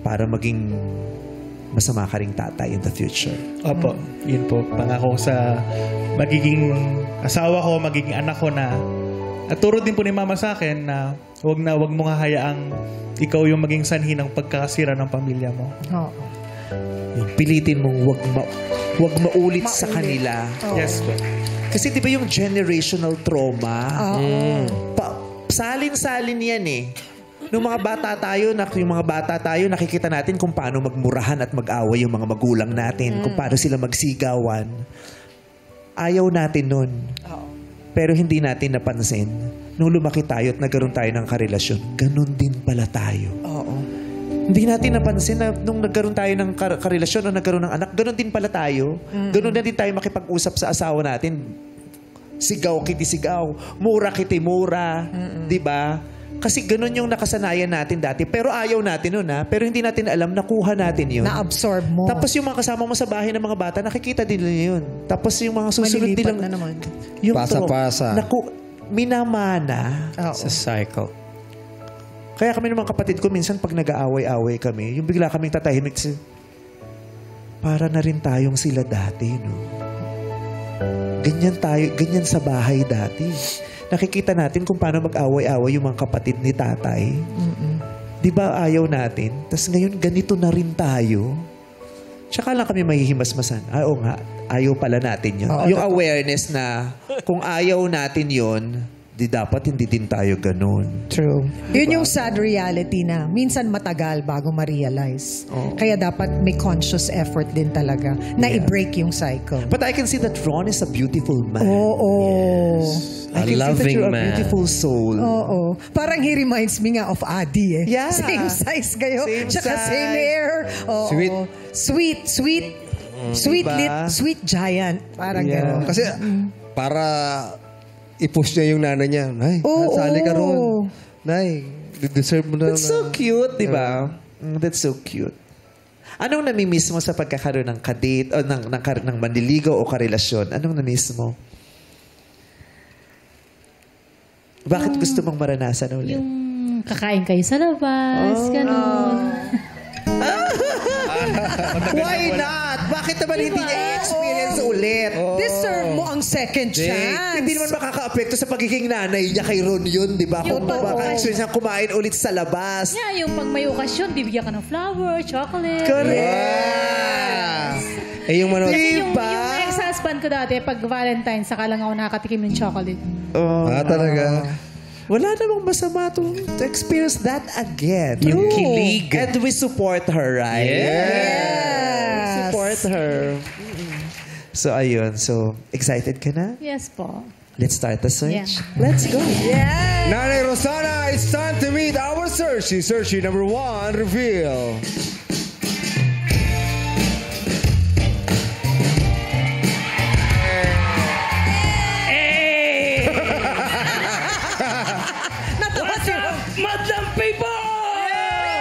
S1: para maging masama ka ring tatay in the future.
S6: Opo, yun po. Pangako sa magiging asawa ko, magiging anak ko na at turo din po ni mama sa akin na wag mo nga hayaang ikaw yung maging sanhi ng pagkakasira ng pamilya mo.
S3: Oo.
S1: Yung pilitin mong wag maulit sa kanila.
S6: Yes po.
S1: Kasi di ba yung generational trauma, salin-salin yan eh. Yung mga bata tayo, nakikita natin kung paano magmurahan at mag-away yung mga magulang natin, kung paano sila magsigawan. Ayaw natin nun. Pero hindi natin napansin. Nung lumaki tayo at nagkaroon tayo ng karelasyon, ganun din pala tayo.
S3: Oo.
S1: Hindi natin napansin na nung nagkaroon tayo ng karelasyon o nagkaroon ng anak, ganun din pala tayo. Ganun na din tayo makipag-usap sa asawa natin. Sigaw kiti sigaw, mura kiti mura, 'di ba? Kasi ganun yung nakasanayan natin dati. Pero ayaw natin nun, ha? Pero hindi natin alam, nakuha natin yun.
S3: Na-absorb mo.
S1: Tapos yung mga kasama mo sa bahay ng mga bata, nakikita din nila yun. Tapos yung mga susunod
S3: Malilipat
S1: nilang...
S3: na naman.
S1: Yung
S2: Pasa-pasa.
S1: minamana.
S3: Oo.
S5: Sa cycle.
S1: Kaya kami ng mga kapatid ko, minsan pag nag-aaway-away kami, yung bigla kaming tatahimik, para na rin tayong sila dati, no? Ganyan sa bahay dati. Nakikita natin kung paano mag-away-away yung mga kapatid ni tatay. Di ba ayaw natin? Tapos ngayon, ganito na rin tayo. Tsaka lang kami mahihimasmasan. Oo nga, ayaw pala natin yun. Yung awareness na kung ayaw natin yun, di dapat hindi din tayo ganun.
S3: True. Yun yung sad reality na minsan matagal bago ma-realize. Kaya dapat may conscious effort din talaga na i-break yung cycle.
S1: But I can see that Ron is a beautiful man.
S3: Oo.
S1: I can see that
S5: loving
S1: you're a
S5: man.
S1: beautiful soul.
S3: Oo. Parang he reminds me nga of Adi eh.
S1: Yeah.
S3: Same size kayo.
S1: Same
S3: Tsaka
S1: size.
S3: same hair. Oo.
S2: Sweet.
S3: Sweet
S1: Diba?
S3: sweet giant. Parang gano'n.
S2: Kasi para i-push niya yung nanay niya. Nay,
S3: Oo.
S2: sali ka ron. Nay, deserve mo na.
S1: That's so cute, di ba? That's so cute. Anong namimiss mo sa pagkakaroon ng kadate o ng manliligaw o karelasyon? Anong namimiss mo? Bakit gusto mong maranasan ulit?
S4: Yung kakain kayo sa labas, ganun.
S1: Why not? Bakit naman hindi niya i-experience ulit?
S3: Deserve mo ang second chance.
S1: Hindi naman makaka-apekto sa pagiging nanay niya kay Ron yun, di ba? Kung
S4: Yung
S1: baka-experience niya kumain ulit sa labas.
S4: Yeah, yung pag may okasyon, bibigyan ka ng flower, chocolate.
S1: Correct!
S2: Eh, yung manood.
S4: Yung
S1: Diba?
S4: ex-husband ko dati, pag Valentine's, saka lang ako nakakatikim ng chocolate.
S2: Talaga.
S1: Wala namang masama to experience that again.
S5: Yung kilig.
S1: And we support her, right?
S3: Yes.
S1: Support her. So, ayun. So, excited ka na?
S4: Yes po.
S1: Let's start the search.
S4: Yeah.
S1: Let's go.
S2: Nanay Rosana, it's time to meet our searchy. Searchy number 1, reveal.
S8: Madam People!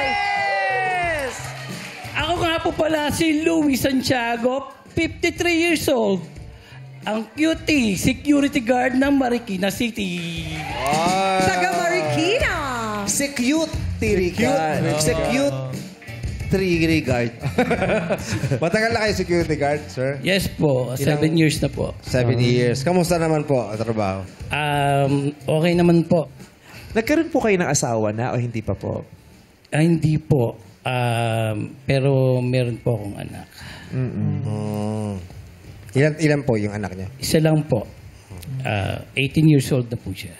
S8: Yes! Ako nga po pala si Louis Santiago, 53 years old. Ang cutie, security guard ng Marikina City.
S3: Taga Marikina.
S1: Security guard. Security guard.
S2: Matagal na kayo security guard, sir?
S8: Yes po, 7 years na po.
S2: 7 years. Kamusta naman po ang trabaho?
S8: Okay naman po.
S1: Nagkaroon po kayo ng asawa na o hindi pa po?
S8: Hindi po. Pero meron po akong anak.
S2: Ilan po yung anak niya?
S8: Isa lang po. 18 years old na po siya.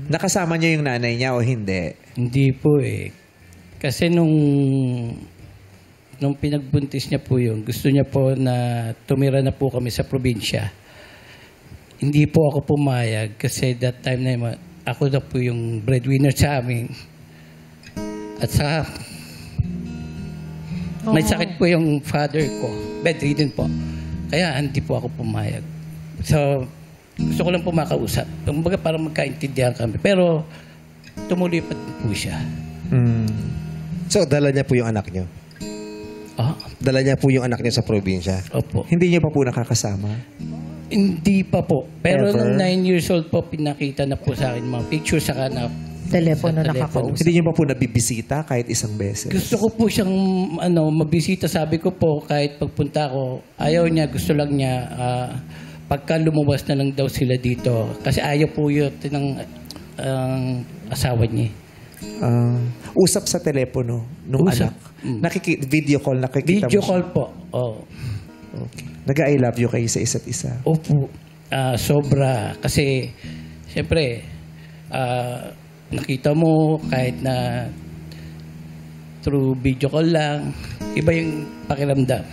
S1: Nakasama niyo yung nanay niya o hindi?
S8: Hindi po eh. Kasi nung pinagbuntis niya po yun, gusto niya po na tumira na po kami sa probinsya. Hindi po ako pumayag kasi that time na yun, ako na po yung breadwinner sa amin. At saka, may sakit po yung father ko. Bedridden po. Kaya hindi po ako pumayag. So, gusto ko lang po makausap. Kumbaga para magkaintindihan kami. Pero, tumuloy pa din po siya.
S2: So, dala niya po yung anak niyo? Dala niya po yung anak niya sa probinsya?
S8: Opo.
S1: Hindi niyo pa po nakakasama?
S8: Hindi pa po. Pero
S1: Ever?
S8: nung 9 years old po, pinakita na po sa akin mga pictures saka na
S3: telepono
S8: Sa telepono.
S3: nakakausap.
S1: Hindi niyo pa po nabibisita kahit isang beses?
S8: Gusto ko po siyang mabisita. Sabi ko po, kahit pagpunta ko, ayaw niya, gusto lang niya, pagka lumabas na lang daw sila dito. Kasi ayaw po yun ng asawa niya.
S1: Usap sa telepono nung
S8: Usap.
S1: anak. Video call, nakikita
S8: Video
S1: mo
S8: call po. Oh.
S1: Okay. Nag-I love you kayo sa isa't isa.
S8: Opo. Sobra. Kasi, siyempre, nakita mo kahit na through video call lang, iba yung pakiramdam.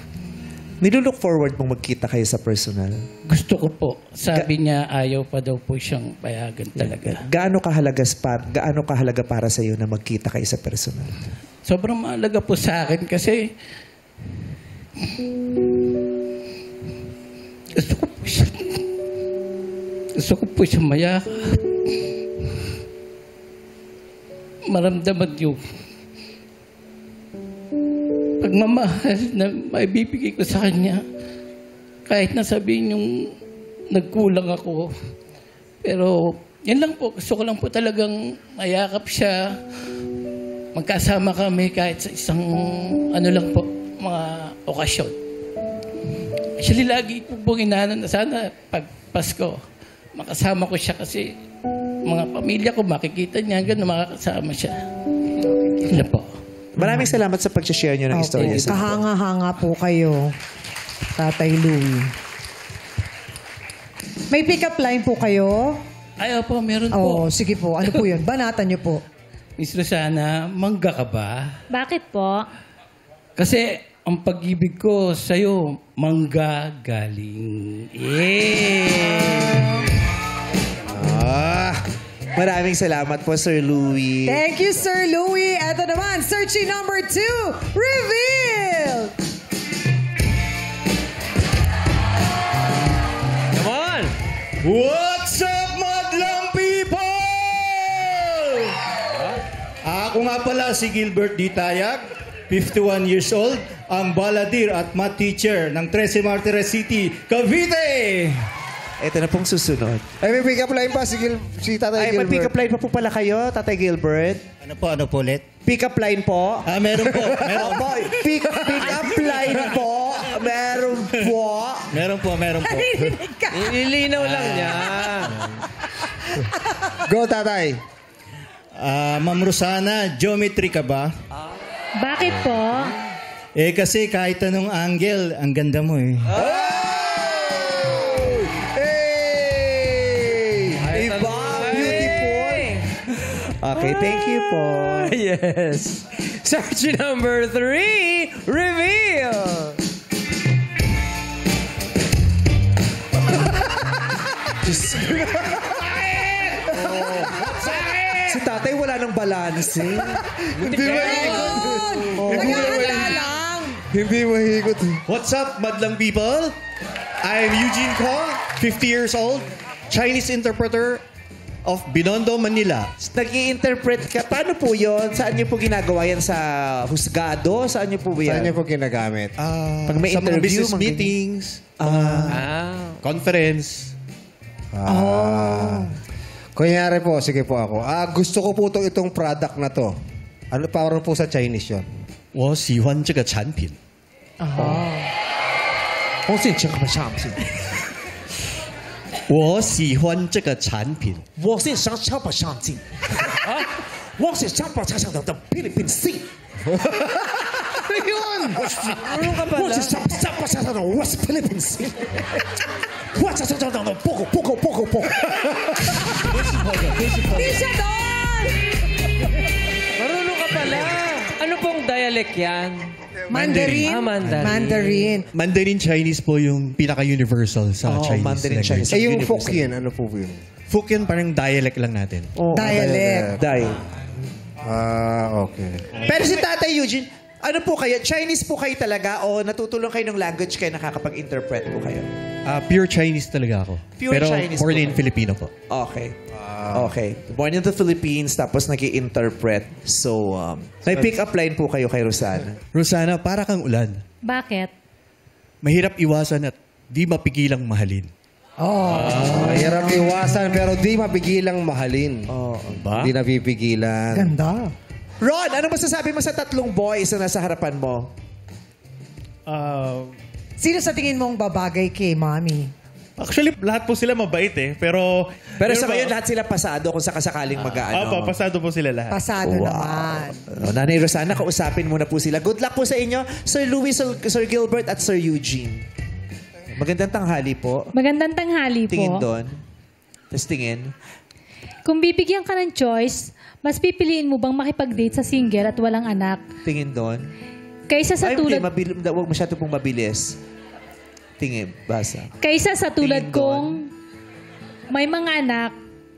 S1: Nilulook forward mong magkita kayo sa personal.
S8: Gusto ko po. Sabi niya, ayaw pa daw po siyang payagan talaga.
S1: Gaano kahalaga para sa iyo na magkita kayo sa personal?
S8: Sobrang mahalaga po sa akin kasi gusto ko po siya mayakap. Maramdaman yung pagmamahal na maibibigay ko sa kanya. Kahit na sabihin yung nagkulang ako. Pero yan lang po. Gusto ko lang po talagang mayakap siya. Magkasama kami kahit sa isang lang po, mga okasyon. Actually, lagi po hinahanap na sana pag Pasko, makasama ko siya kasi mga pamilya ko makikita niya, gano'n makakasama siya. Yun na po.
S1: Maraming salamat sa pag-share nyo ng istorya sa akin.
S3: Kahanga-hanga po kayo, Tatay Louie. May pick-up line po kayo?
S8: Ayaw po, meron
S3: Oo,
S8: po.
S3: sige po. Ano po yun? Banatan niyo po.
S8: Miss Rosana, mangga ka ba?
S4: Bakit po?
S8: Kasi ang pag-ibig ko sa'yo, mangga galing.
S1: Maraming salamat po, Sir Louie.
S3: Thank you, Sir Louie. Ito naman, searching number 2, reveal!
S5: Come on!
S9: What's up, madlang people? Ako nga pala si Gilbert D. Tayag, 51 years old, ang baladir at math teacher ng 13 Martires City, Cavite.
S1: Ito na pong susunod.
S2: Ay, may pick-up line pa si Tatay
S1: Ay, may
S2: Gilbert.
S1: pick-up line pa po pala kayo, Tatay Gilbert.
S9: Ano po ulit?
S1: Pick-up line po.
S9: Meron po. Meron po.
S1: Pick-up line po. Meron po.
S9: Meron po.
S5: Ililinaw lang niya.
S2: Go, Tatay.
S9: Ma'am Rosana, geometry ka ba?
S4: Bakit po?
S9: Kasi kahit anong angle, ang ganda mo eh.
S1: Iba, beautiful. Okay, thank you po.
S5: Yes. Search number 3, reveal!
S1: Si tatay wala nang balance eh.
S2: Hindi mahikot.
S10: What's up, madlang people? I'm Eugene Ko, 50 years old, Chinese interpreter of Binondo, Manila.
S1: Nag-i-interpret ka. Paano po yun? Saan niyo po ginagawa yan? Sa husgado? Saan niyo po yan?
S2: Saan niyo po ginagamit?
S1: Pag may
S10: Sa mga
S1: interview,
S10: business
S1: mga
S10: meetings, conference.
S2: Kunyari po, sige po ako. Gusto ko po itong product na to. Ano parang po sa Chinese yun?
S10: 我喜欢这个产品。
S1: 我是这个产品，
S10: 我喜欢这个产品。
S1: 我是想超把上进，我是想把上上的菲律宾 C。我是想把上上的我是菲律宾 C。我是想的不。
S3: Di siya doon!
S5: Marunong ka pala. Ano pong dialect yan?
S3: Mandarin.
S5: Mandarin.
S3: Mandarin.
S10: Mandarin Chinese po yung pinaka-universal sa Chinese
S1: Mandarin
S10: language.
S1: Chinese.
S2: Yung Hokkien, ano po yun?
S10: Hokkien parang dialect lang natin.
S3: Dialect.
S2: Okay.
S1: Pero si Tatay Eugene, ano po kayo? Chinese po kayo talaga o natutulong kayo ng language kayo nakakapag-interpret po kayo?
S10: Pure Chinese talaga ako.
S1: Pure
S10: Pero
S1: Chinese
S10: born
S1: po
S10: in
S1: kayo.
S10: Filipino po.
S1: Okay. Okay. Born in the Philippines, tapos nag-i-interpret. So, may pick-up line po kayo kay Rosana.
S10: Rosana, para kang ulan.
S4: Bakit?
S10: Mahirap iwasan at di mapigilang mahalin.
S2: Mahirap iwasan pero di mapigilang mahalin.
S10: Ba?
S2: Di napipigilan.
S3: Ganda.
S1: Ron, ano masasabi mo sa tatlong boys na nasa harapan mo?
S3: Sino sa tingin mong babagay kay Mami?
S6: Actually, lahat po sila mabait eh. Pero
S1: Sa ngayon, lahat sila pasado kung sakasakaling mag-ano.
S6: Opo, pasado po sila lahat.
S3: Pasado naman.
S1: Nanay Rosana, kausapin muna po sila. Good luck po sa inyo, Sir Louis, Sir Gilbert, at Sir Eugene. Magandang tanghali po.
S4: Magandang tanghali po.
S1: Tingin doon. Tapos tingin.
S4: Kung bibigyan ka ng choice, mas pipiliin mo bang makipag-date sa single at walang anak
S1: Tingin doon.
S4: kaysa sa
S1: Ay,
S4: tulad
S1: hindi. Huwag masyado pong mabilis. Tingin. Basa.
S4: kaysa sa tulad
S1: Tingin
S4: kong may mga anak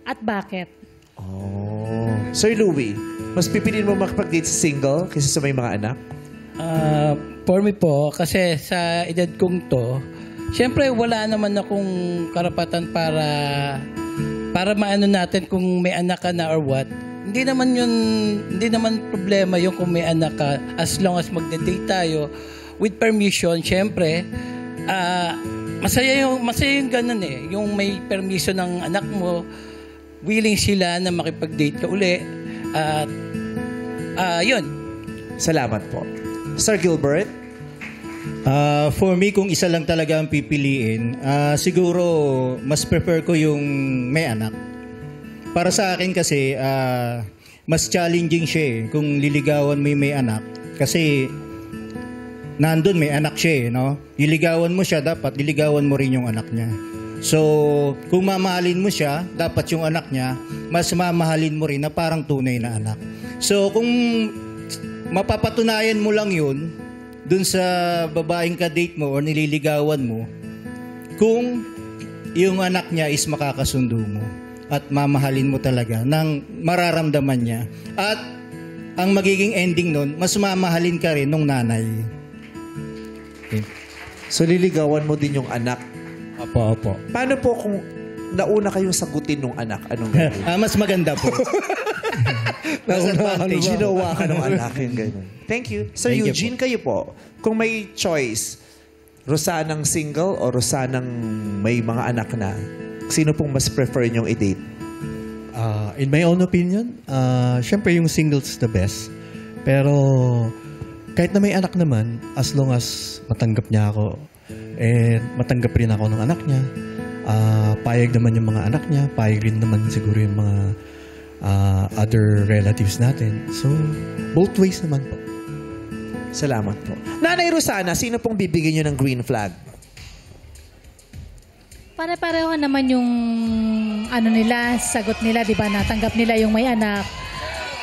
S4: at bakit?
S1: Oh. Sir Louis, mas pipiliin mo makipag-date sa single kaysa sa may mga anak?
S8: For me po, kasi sa edad kong to, syempre wala naman akong karapatan para maano natin kung may anak ka na or what. Hindi naman problema yung kung may anak ka as long as magde-date tayo with permission. Syempre, masaya yung ganun eh. Yung may permission ng anak mo, willing sila na makipag-date ka uli. At yun.
S1: Salamat po. Sir Gilbert?
S9: For me, kung isa lang talaga ang pipiliin, siguro mas prefer ko yung may anak. Para sa akin kasi, mas challenging siya eh, kung liligawan mo yung may anak. Kasi, nandun may anak siya eh, no? Liligawan mo siya, dapat liligawan mo rin yung anak niya. So, kung mamahalin mo siya, dapat yung anak niya, mas mamahalin mo rin na parang tunay na anak. So, kung mapapatunayan mo lang yun, dun sa babaeng ka-date mo o nililigawan mo, kung yung anak niya is makakasundo mo at mamahalin mo talaga nang mararamdaman niya. At ang magiging ending nun, mas mamahalin ka rin nung nanay. Okay.
S1: So, liligawan mo din yung anak.
S9: Opo.
S1: Paano po kung nauna kayong sagutin ng anak? Anong gagawin?
S9: Mas maganda po.
S1: Mas advantage. Ginawa ka ng anak. Yung ganun. Thank you. Sir
S9: Thank you
S1: Eugene, kayo po. Kung may choice, Rosanang single o Rosanang may mga anak na, sino pong mas prefer nyong i-date?
S10: In my own opinion, syempre yung singles the best. Pero kahit na may anak naman, as long as matanggap niya ako, matanggap rin ako ng anak niya, payag naman yung mga anak niya, payag rin naman siguro yung mga other relatives natin. So, both ways naman po.
S1: Salamat po. Nanay Rosana, sino pong bibigyan nyo ng green flag?
S4: Pare-pareho naman yung sagot nila, di ba? Natanggap nila yung may anak.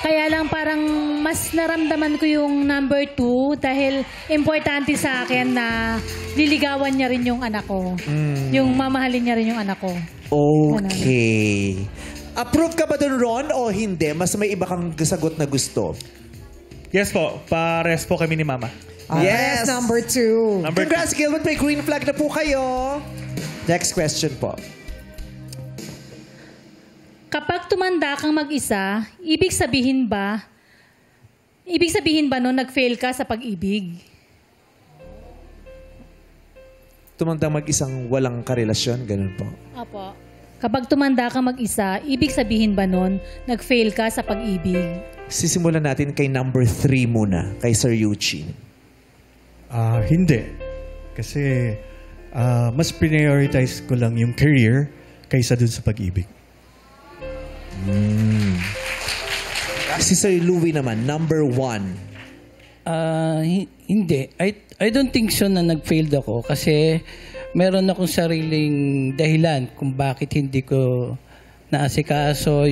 S4: Kaya lang parang mas naramdaman ko yung number 2 dahil importante sa akin na liligawan niya rin yung anak ko. Yung mamahalin niya rin yung anak ko.
S1: Okay. Approve ka ba dun, Ron, o hindi? Mas may iba kang sagot na gusto?
S6: Yes po, pares po kami ni Mama.
S1: Yes!
S3: Number 2.
S1: Congrats, Gilbert. May green flag na po kayo. Next question po.
S4: Kapag tumanda kang mag-isa, ibig sabihin ba nun nag-fail ka sa pag-ibig?
S1: Tumandang mag-isang walang karelasyon, ganun po.
S4: Opo. Kapag tumanda kang mag-isa, ibig sabihin ba nun nag-fail ka sa pag-ibig?
S1: Sisimulan natin kay number 3 muna, kay Sir Eugene.
S10: Hindi. Kasi mas prioritize ko lang yung career kaysa dun sa pag-ibig.
S1: Si Sir Louie naman, number 1.
S8: Hindi. I don't think so na nag-failed ako kasi meron akong sariling dahilan kung bakit hindi ko naasikaso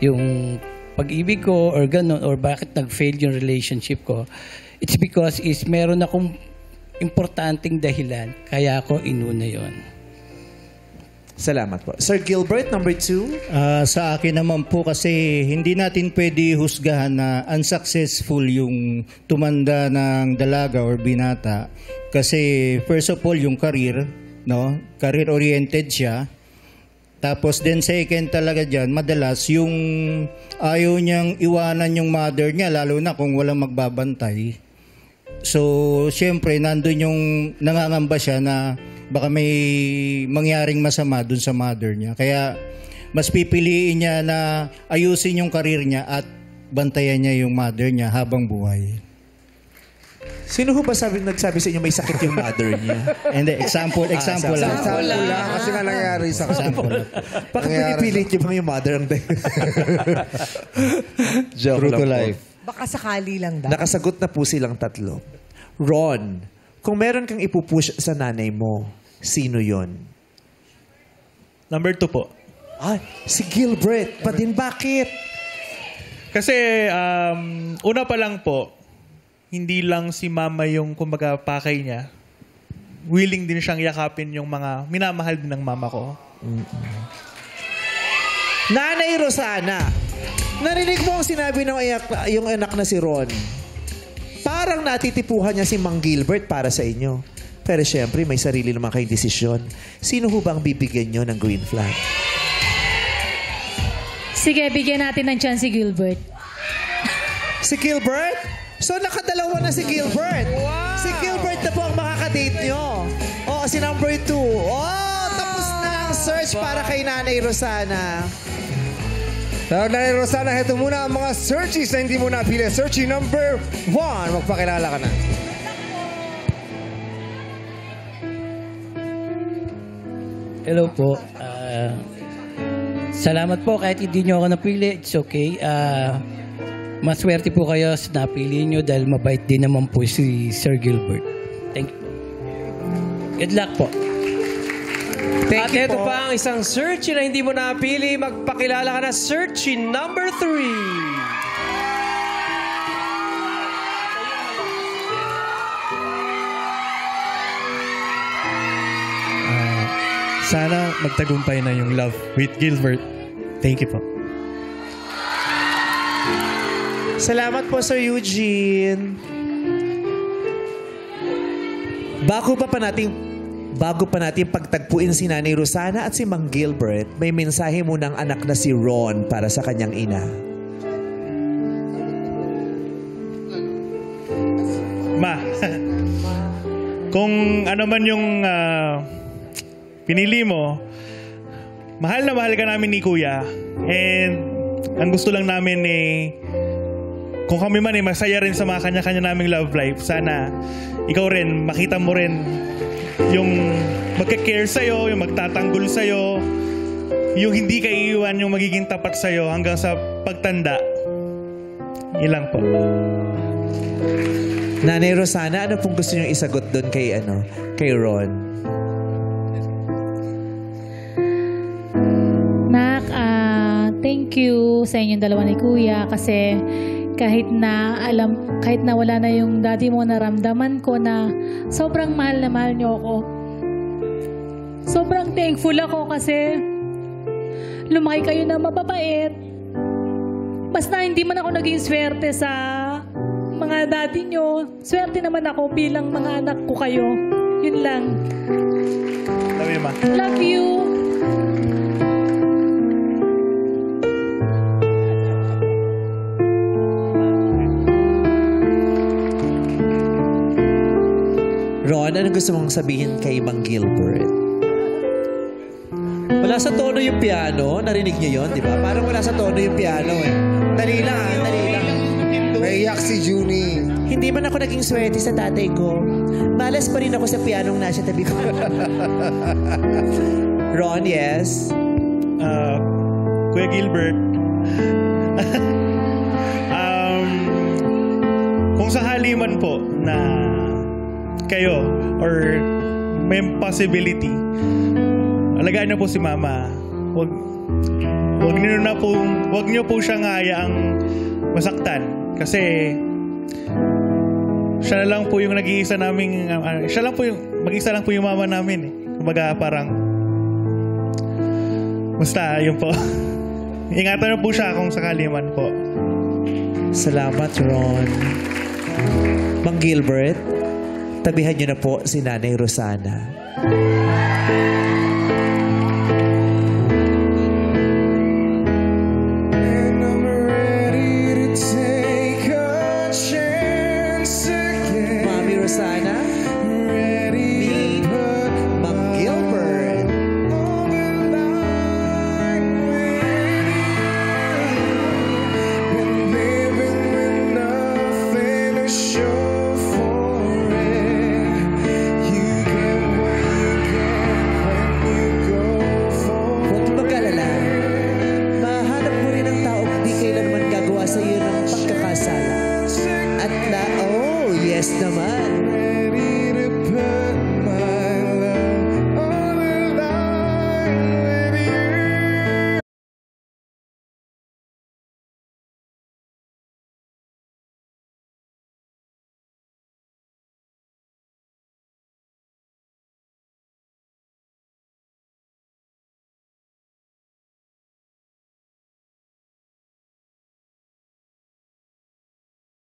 S8: yung pag-ibig ko or gano'n or bakit nag-fail yung relationship ko. It's because meron akong importanteng dahilan kaya ako inuna yon.
S1: Salamat po. Sir Gilbert, number 2.
S9: Sa akin naman po kasi hindi natin pwede husgahan na unsuccessful yung tumanda ng dalaga or binata. Kasi first of all, yung career, no? Career-oriented siya. Tapos then second talaga dyan, madalas yung ayaw niyang iwanan yung mother niya, lalo na kung walang magbabantay. So, syempre, nandun yung nangangamba siya na baka may mangyaring masama dun sa mother niya. Kaya mas pipiliin niya na ayusin yung karir niya at bantayan niya yung mother niya habang buhay.
S1: Sino ho ba nagsabi sa inyo may sakit yung mother niya?
S9: Hindi, example lang.
S2: Example lang. Kasi nga nangyari sa
S9: Example.
S1: Bakit pinipilit niyo bang yung mother ang Joke
S2: True
S1: lang
S2: to
S1: po.
S2: life.
S3: Baka sakali lang daw.
S1: Nakasagot na po silang tatlo. Ron, kung meron kang ipupush sa nanay mo, sino yon?
S6: Number 2 po.
S1: Ah, si Gilbert. Pa din bakit?
S6: Kasi una pa lang po, hindi lang si mama yung kumbaga pakay niya. Willing din siyang yakapin yung mga minamahal din ng mama ko.
S1: Nanay Rosana, narinig mo ang sinabi ng yung anak na si Ron. Parang natitipuhan niya si Mang Gilbert para sa inyo. Pero syempre, may sarili naman kayong desisyon. Sino ho bang bibigyan nyo ng green flag?
S4: Sige, bigyan natin ng chance si Gilbert.
S1: Si Gilbert? So, nakadalawa na si Gilbert. Wow! Si Gilbert na po ang makakadate nyo. Oh, si number 2. Oh, tapos na ang search para kay Nanay Rosana.
S2: Nanay Rosana, heto muna ang mga searches na hindi mo napili. Searching number 1. Magpakilala ka na.
S8: Hello po. Salamat po kahit hindi nyo ako napili. It's okay. Maswerte po kayo sa napili nyo dahil mabait din naman po si Sir Gilbert. Thank you. Good luck po.
S5: At ito pa ang isang search na hindi mo napili. Magpakilala ka na, searching number 3.
S10: Sana magtagumpay na yung love with Gilbert. Thank you po.
S1: Salamat po, Sir Eugene. Bago pa natin pagtagpuin si Nanay Rosana at si Mang Gilbert, may mensahe muna ang anak na si Ron para sa kanyang ina.
S6: Ma, kung ano man yung pinili mo, mahal na mahal ka namin ni Kuya. And ang gusto lang namin kung kami man masaya rin sa mga kanya-kanya naming love life, sana ikaw rin, makita mo rin yung magka-care sa'yo, yung magtatanggol sa'yo, yung hindi ka iiwan, yung magiging tapat sa'yo hanggang sa pagtanda. Ilang po.
S1: Nanay Rosana, ano pong gusto niyong isagot doon kay Ron?
S4: Nak, thank you sa inyong dalawa ni Kuya kasi kahit na wala na yung daddy mo, naramdaman ko na sobrang mahal na mahal niyo ako. Sobrang thankful ako kasi lumaki kayo na mababait. Basta hindi man ako naging swerte sa mga daddy nyo, swerte naman ako bilang mga anak ko kayo. Yun lang.
S6: Love you, Ma.
S4: Love you.
S1: Ron, ano gusto mong sabihin kay Mang Gilbert? Wala sa tono yung piano. Narinig niyo yun, di ba? Parang wala sa tono yung piano eh. Dali lang.
S2: Naiyak si Junie.
S1: Hindi man ako naging swerte sa tatay ko. Malas pa rin ako sa pianong nasa tabi ko. Ron, yes?
S6: Kuya Gilbert, kung sakali man po na kayo or may possibility, alagaan niyo po si Mama. Wag niyo po siyang hayaang masaktan kasi siya lang po yung nag-iisa naming mag-isa lang po yung mama namin eh. Kumbaga parang basta yun po. Ingatan niyo po siya kung sakali man po.
S1: Salamat, Ron. Mang Gilbert, tabihan niyo na po si Nanay Rosana.